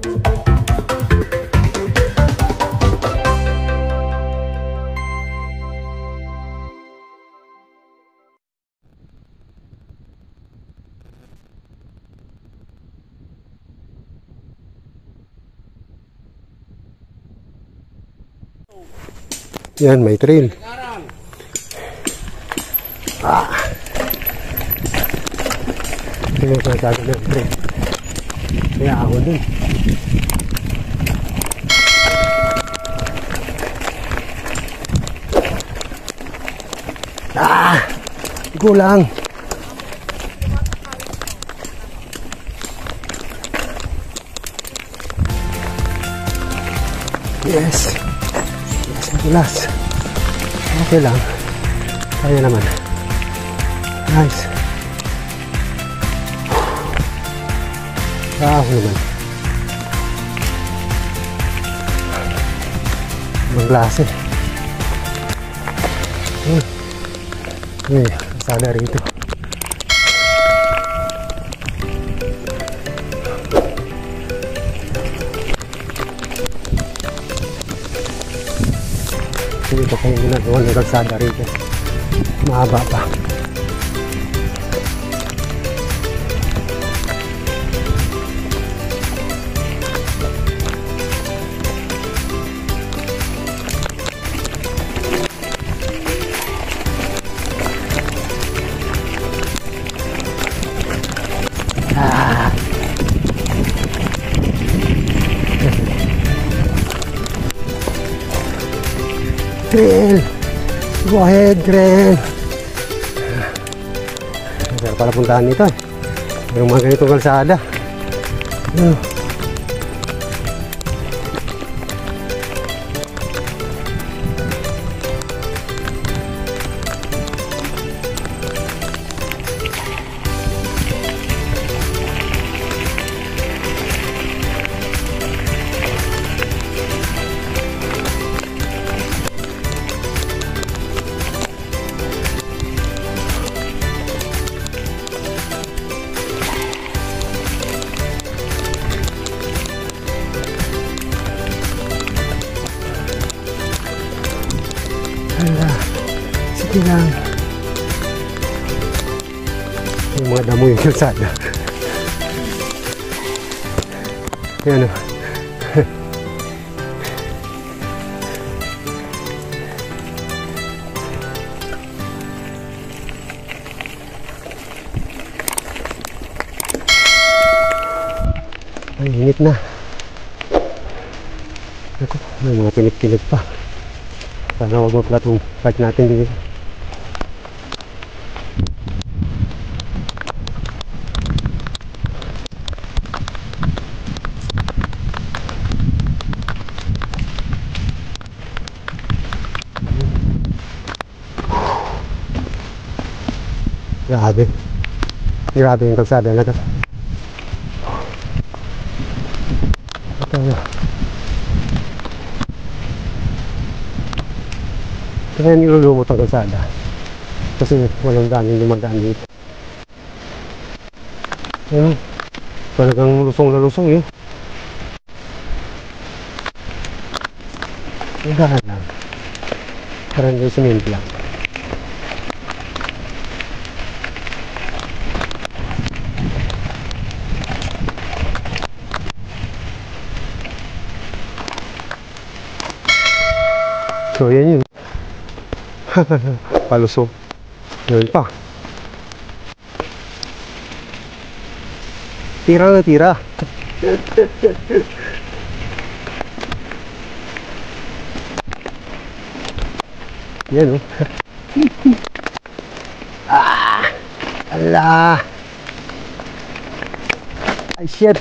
Yan, may trail. Ito yung masyado ng trail. Kaya ako dun. Kulang. Yes. Madulas. Okay lang. Kaya naman. Nice. Ako naman. Ibang klase. Sana rito. Ito pa yung ginagawa ng kalsada rito. Mahaba pa. Grill! Go ahead, Grill! Pero pala puntahan nito eh. Yung mga ganitong kalsada. Sige lang. Yung mga damo yung kalsada. Yan o. Ay, init na. Ako, may mga pinip-pinip pa. Sana huwag maplat yung bike natin dito. Grabe. Grabe yung kalsada na ito. Ito na. Kaya nilulumot ang kalsada kasi walang daan yung dumadaan dito. Ayun, talagang lusong na lusong eh. Ang daan lang, parang yung cement lang. So yan yun. Palusog. Yun pa. Tira na tira. Yan o. Ala. Ay shit.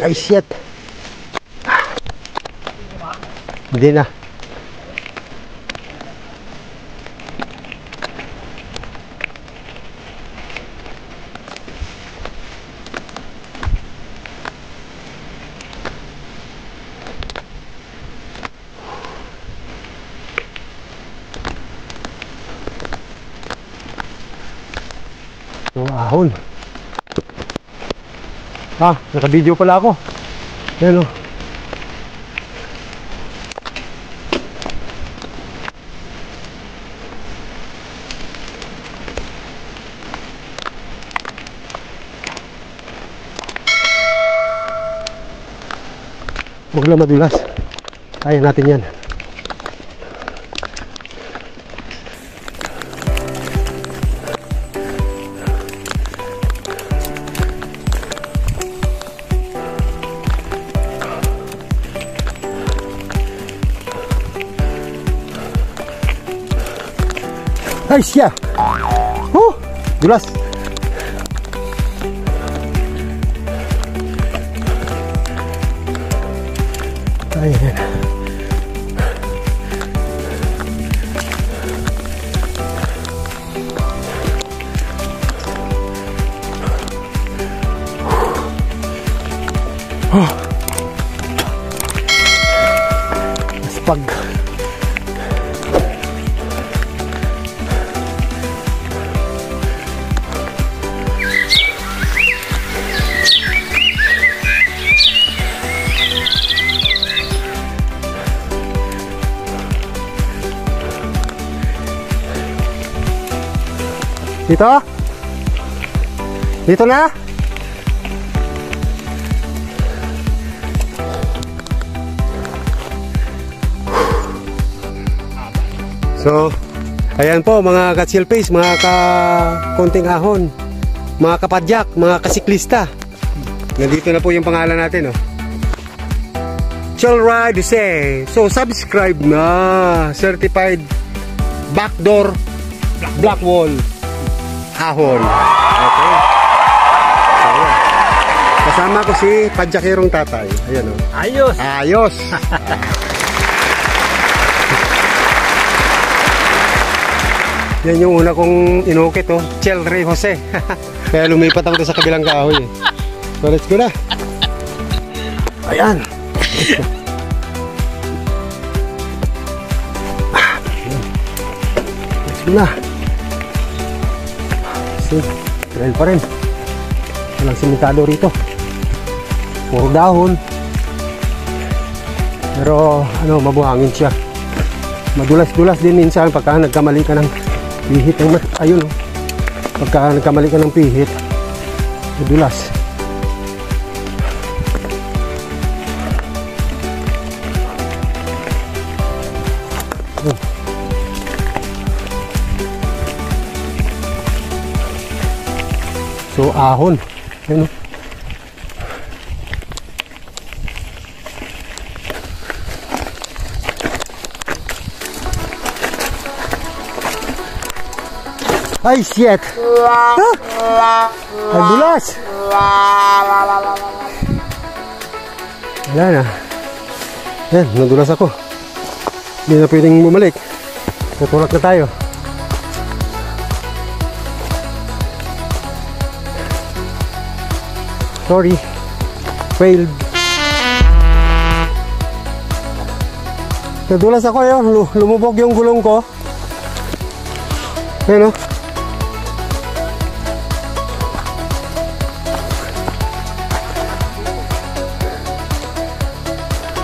Ay shit. Hindi na. So, ahon. Ah, naka-video pala ako. Ayan o. Huwag lang madulas. Kaya natin yan. Ay siya! Oh! Dulas! Ayan. Oh. Aspag. Dito? Dito na? So, ayan po mga ka-chill face, mga ka-konting ahon, mga kapadyak, mga kasiklista. Nandito na po yung pangalan natin, oh. Chill Ride say. So, subscribe na. Certified backdoor black wall ahon. Okay. So, ayan. Kasama ko si Padjakirong Tatay. Ayan, oh. Ayos! Ayos! Yan yung una kong inukit, oh. Chel Rey Jose. Kaya lumipat ako sa kabilang kahoy, eh. So, let's go na. Ayan. Let's go na. Trail pa rin. Walang simentado rito. Puro dahon. Pero ano, mabuhangin siya. Madulas-dulas din minsan pagka nagkamali ka ng pihit. Ayun, oh. Pagka nagkamali ka ng pihit, madulas. So, ahon. Ayan, oh. Ay, shit! Ah! Nadulas! Wala na. Ayan, nadulas ako. Hindi na pwedeng bumalik. Natulak na tayo. Sorry. Failed. Nadulas ako yun. Lumubog yung gulong ko. Ayan, oh.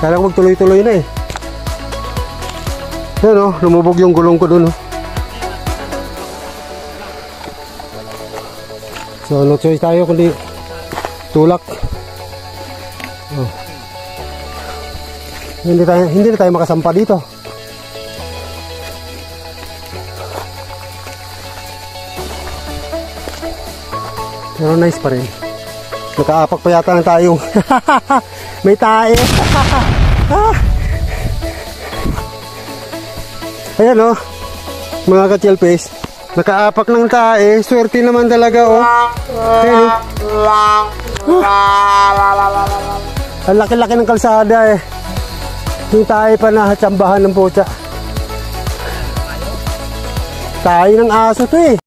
Kala ko magtuloy-tuloy na, eh. Ayan, oh. Lumubog yung gulong ko dun, oh. So, no choice tayo kundi tulak. Oh. Hindi na tayo makasampa dito. Pero nice pa rin. Nakaapak pa yata ng tayong may tae. Ayan, oh. Mga ka-chill face, nakaapak ng tae. Swerte naman talaga, oh. Ayan, oh. Ang laki-laki ng kalsada, eh. Yung tayo pa nahatsambahan ng pucha. Tayo ng aso to, eh.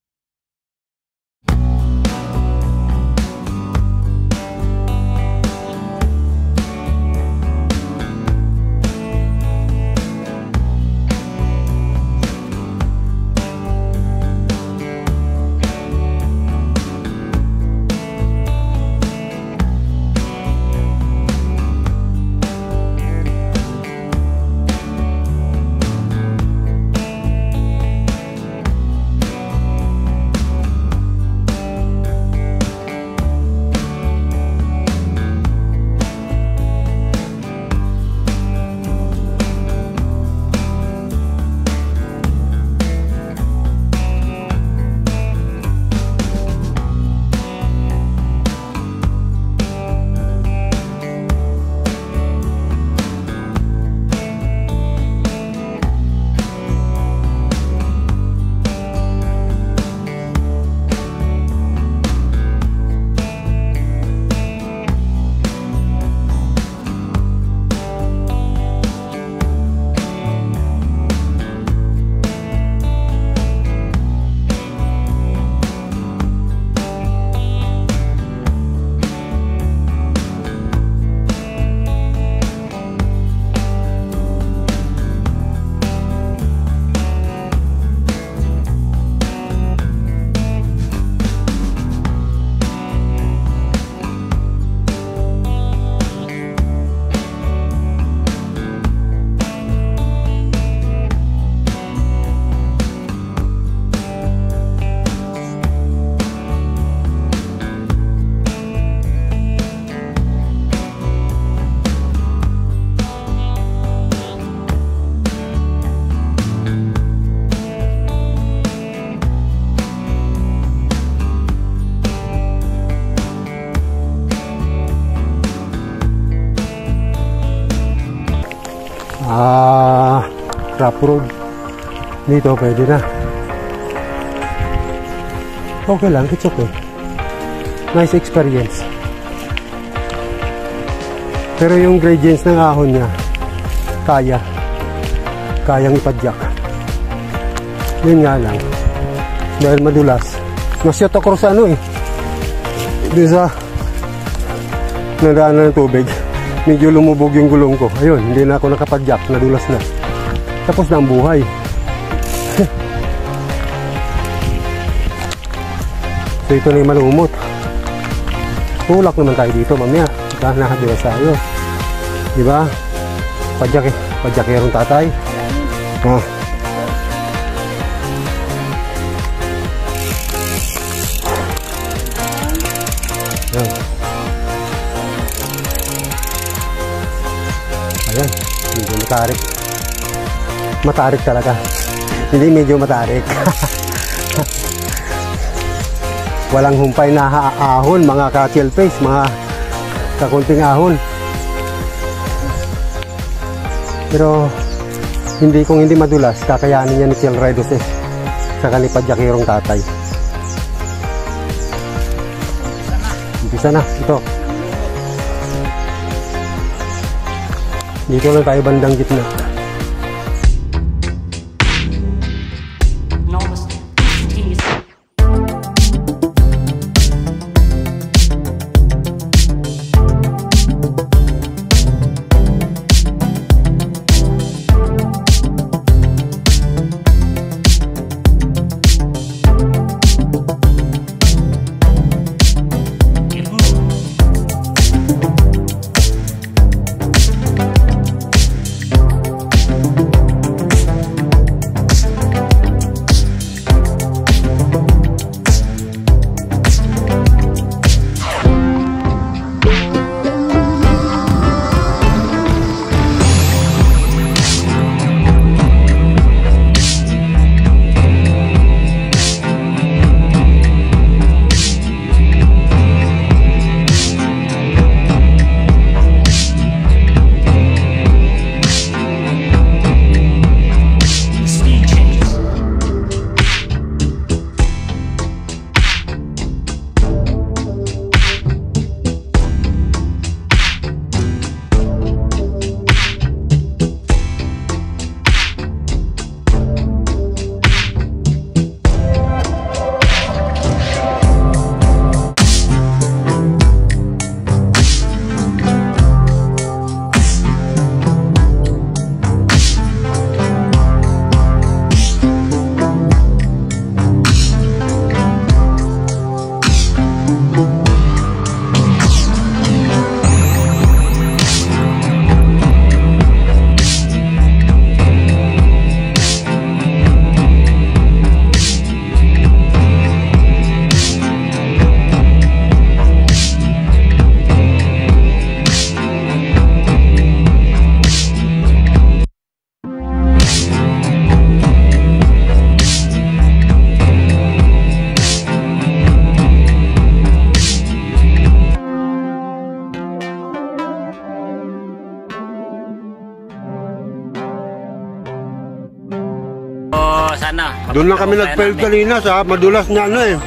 Crop road. Dito pwede na. Okay lang, it's okay. Nice experience. Pero yung gradients ng ahon niya, kayang ipadyak. Yun nga lang, dahil madulas. Nasyot ako sa ano eh, doon sa nadaanan ng tubig. Medyo lumubog yung gulong ko. Ayun, hindi na ako nakapadyak, nadulas na. Tapos na ang buhay. So ito na yung malumot. Tulak naman tayo dito mamaya. Nakadiwas tayo. Diba? Padyakerong tatay. Ayan, medyo matarik. Matarik talaga. Hindi medyo matarik. Walang humpay na ahon, mga ka-chill face, mga kakunting ahon. Pero kung hindi madulas, kakayanin niya ni Chill Ridos sa kanipadjakirong tatay. Umpisa na, ito. Dito lang tayo bandang gitna. Sana. Doon lang kami nag-fail kanina sa madulas na ano eh.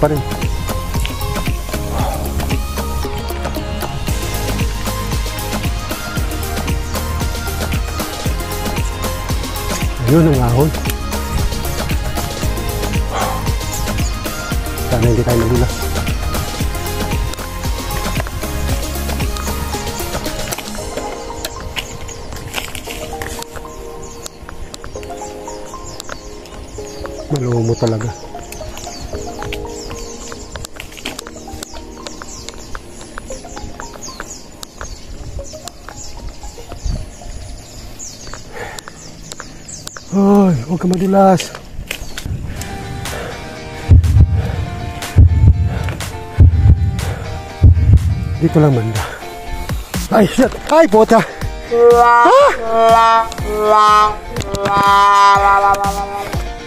pa rin. Ayun ang ahon. Sana hindi tayo magulas. Malumo talaga. Ay, huwag ka madulas. Dito lang banda. Ay, shit! Ay, puta! Ah!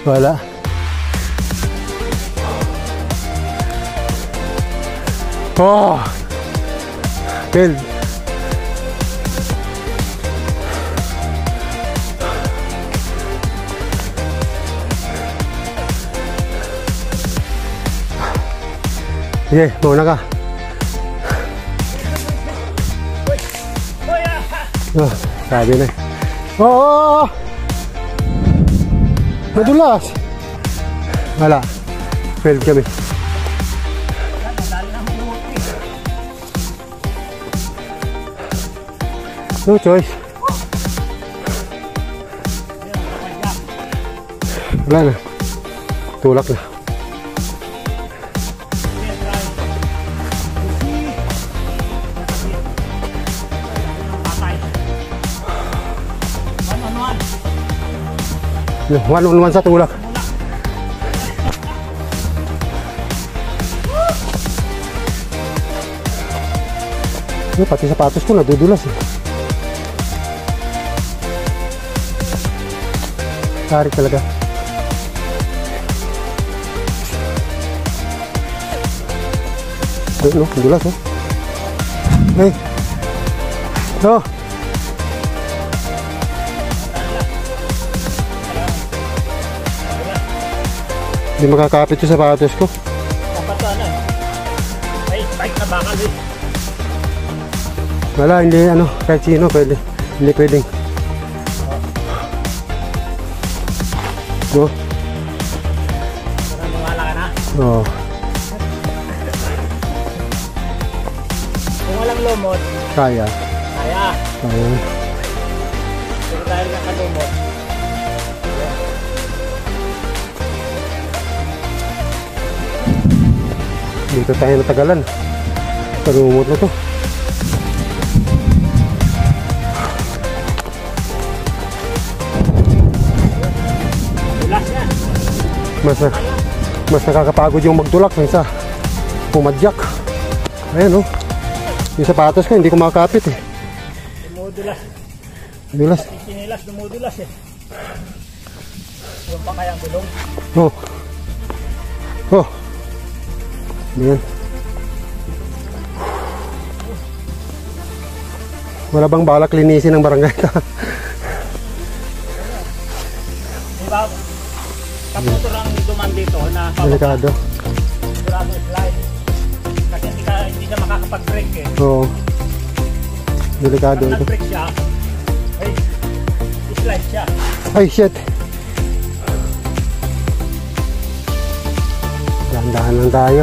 Wala. Oh! Phil. Sige, mauna ka. Oh, sabi na. Oh! Madulas. Wala. Failed kami. No choice. Wala na. Tulak na. One sa tulak. Pati sapatos ko nadudulas eh. Tarik talaga. No, dulas oh. Hey. Oh. Hindi makakapit yung sapatos ko. Dapat ano eh. Ay, bike na bakal eh. Wala, hindi ano, kahit sino pwede. Hindi pwedeng. Oh. Maniwala ka na? Oo. Kung walang lumot, Kaya. kaya. Kaya. Pero dahil nakalumot, Dito tayo natagalan. Parumot na to. tulas yan. Mas nakakapagod yung magtulak kaysa pumadyak. Ayan oh. Yung sapatos ko hindi ko makakapit eh. Dumudulas. Dulas. Sinilas, dumudulas eh. Yung pa kayang gulong. Oh. Oh. Ayan. Wala bang balak linisin ng barangay ito? Diba? Kaputo lang duman dito na Delikado. sigurado slide. Kasi hindi siya makakapag-brake eh. Oo. Delikado Pag ito. nag-brake siya, ay, slide siya. Ay shit. Dahan-dahan lang tayo.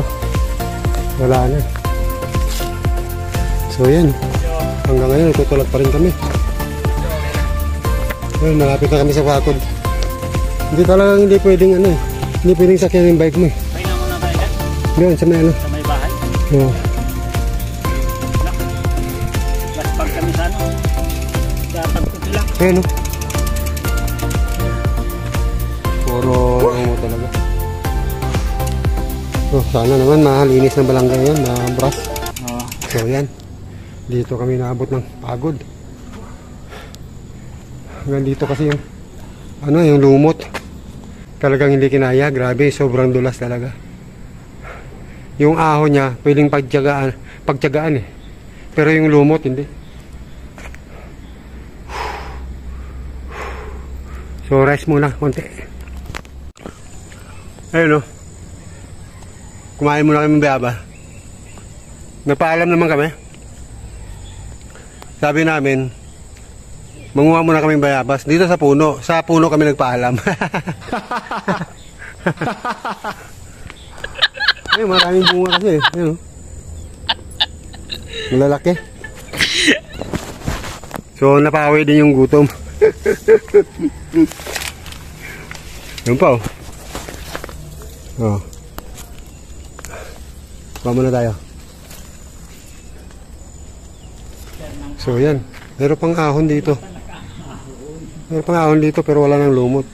Wala na. So yan. Hanggang ngayon tutulak pa rin kami. Well, malapit na kami sa Bakod. Hindi talagang hindi pwedeng ano eh. Hindi pwedeng sakyan yung bike mo eh. May na muna tayo yan. Doon sa may ano. Sa may bahay. Oo. Pag kami sa ano. Sa pagtutulang. Ayan o. Puro ano mo talaga. Oh, sana naman mahalinis ng balangga yan, ma-brush. Oo. So yan. Dito kami naabot ng pagod. Hanggang dito kasi yung ano, yung lumot. Talagang hindi kinaya, grabe, sobrang dulas talaga. Yung ahon niya, pwedeng pagtiyagaan eh. Pero yung lumot, hindi. So rest muna konti. Ayun o. Kumain muna kami ng bayabas. Nagpaalam naman kami. Sabi namin, manguha muna kami ng bayabas. Dito sa puno. Sa puno kami nagpaalam. Ay, maraming bunga kasi. Ayun, malalaki. So, napawi din yung gutom. Yun pa, oh. Oh. Bama na tayo. So, yan. Meron pang ahon dito. Meron pang ahon dito pero wala nang lumot.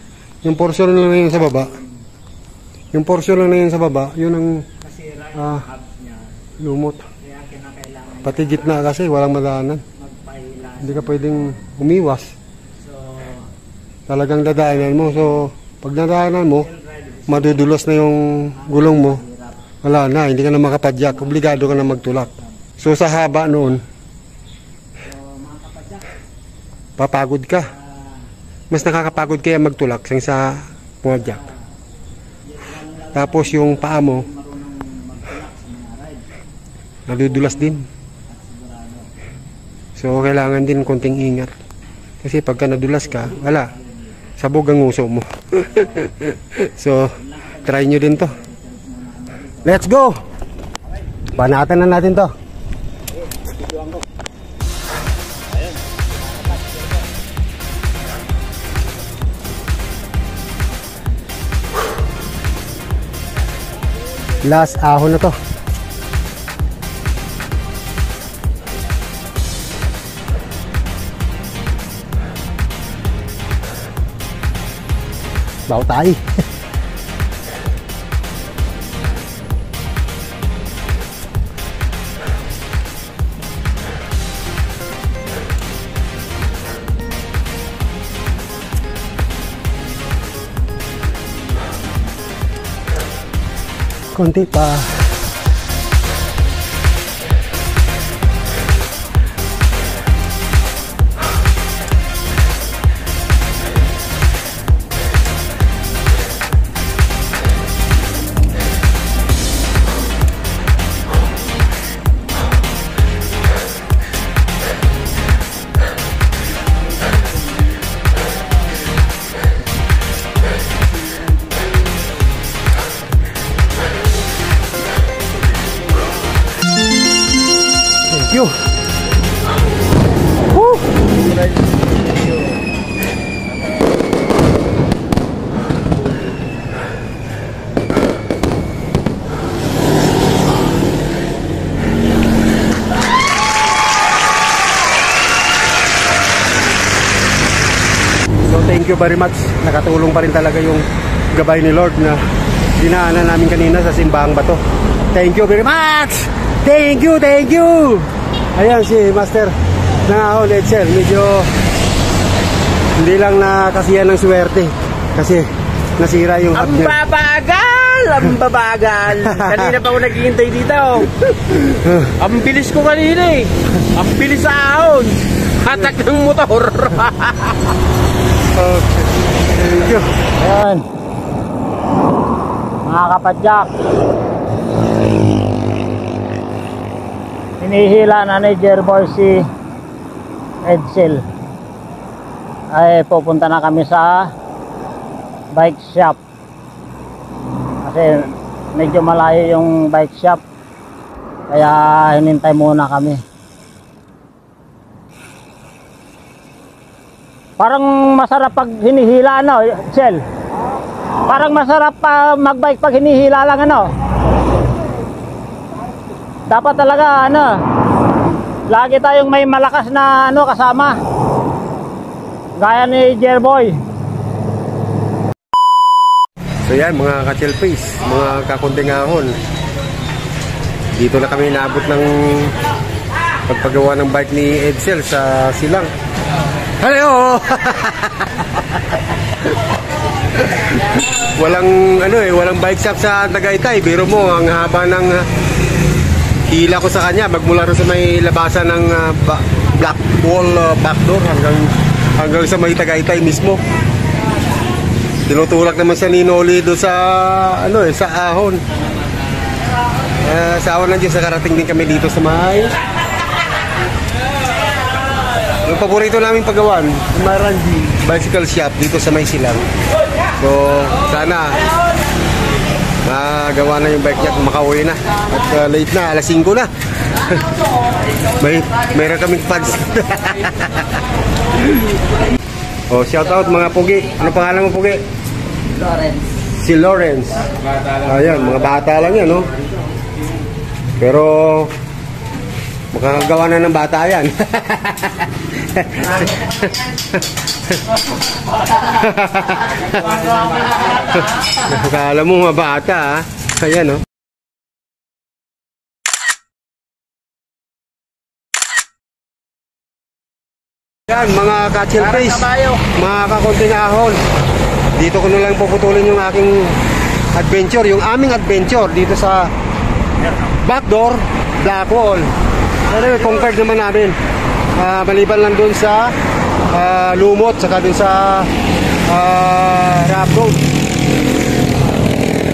Yung portion lang na yun sa baba. Yung portion lang na yun sa baba, yun ang lumot. Pati gitna kasi walang madaanan. Hindi ka pwedeng umiwas. Talagang dadaanan mo. So, pag nadaanan mo, madudulos na yung gulong mo. Wala na, hindi ka na makapadyak. Obligado ka na magtulak. So, sa haba noon, papagod ka. Mas nakakapagod kaya magtulak sa pumadyak. Tapos yung paa mo, nadudulas din. So, kailangan din konting ingat. Kasi pagka nadulas ka, wala. Sabog ang uso mo. So, try nyo din to. Let's go! Banatan na natin to. Last ahon na to. Bawa tayo. Konti pa. Thank you. Woo! So thank you very much. Nakatulong pa rin talaga yung gabay ni Lord na dinaanan namin kanina sa Simbahang Bato. Thank you very much. Thank you, thank you. Ayan si Master ng ahon, Edsel. Medyo hindi lang nakasiyan ng swerte kasi nasira yung hub niya. Ang babagal! Ang babagal! Kanina pa ako naghihintay dito. Ang bilis ko kanina eh. Ang bilis sa ahon. Hatak ng motor. Okay. Thank you. Ayan. Mga kapadyak. Hinihila na ni Jerboy si Edsel. Ay pupunta na kami sa bike shop. Kasi medyo malayo yung bike shop. Kaya hinintay muna kami. Parang masarap pag hinihila ano, Edsel? Parang masarap pa magbike pag hinihila lang ano. Dapat talaga ano, lagi tayong may malakas na ano kasama. Gaya ni Jerboy. So yan mga ka-chill face, mga kakunting ahon. Dito na kami naabot ng pagpagawa ng bike ni Edsel sa Silang. Hello! Walang ano walang bike shop sa Tagaytay. Biro mo ang haba ng hila ko sa kanya magmula rin sa may labasan ng black wall backdoor hanggang sa may Tagaytay mismo. Tinutulak naman siya ni Noli doon sa ano sa ahon. Sa awan ng Diyos, nakarating din kami dito sa may yung paborito namin paggawan, Maranji Bicycle Shop dito sa May Silang. So, sana magawa na yung bike niya kung makauwi na. At late na, alas 5 na. Mayroon kaming fans. Oh, shout out mga Pugi. Ano pangalan mo, Pugi? Lawrence. Si Lawrence. Ayan, mga bata lang yan, no? Pero makakagawa na ng bata yan. Akala mo mga bata, ha? Ayan, no? Yan, mga ka-chill face, mga kakonting ahon. Dito ko na lang puputulin yung aking adventure, yung aming adventure dito sa Backdoor Black Wall. Anyway, conquered naman namin. Maliban lang dun sa Lumot, saka dun sa Rough Road.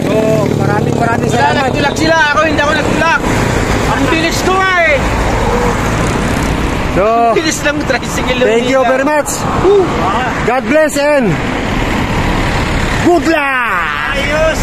So, maraming salamat. Nagtulak sila, ako hindi ako nagtulak. Ang bilis ko nga eh. So, Bilis lang tricycle. thank you very much. God bless and good luck! Ayos!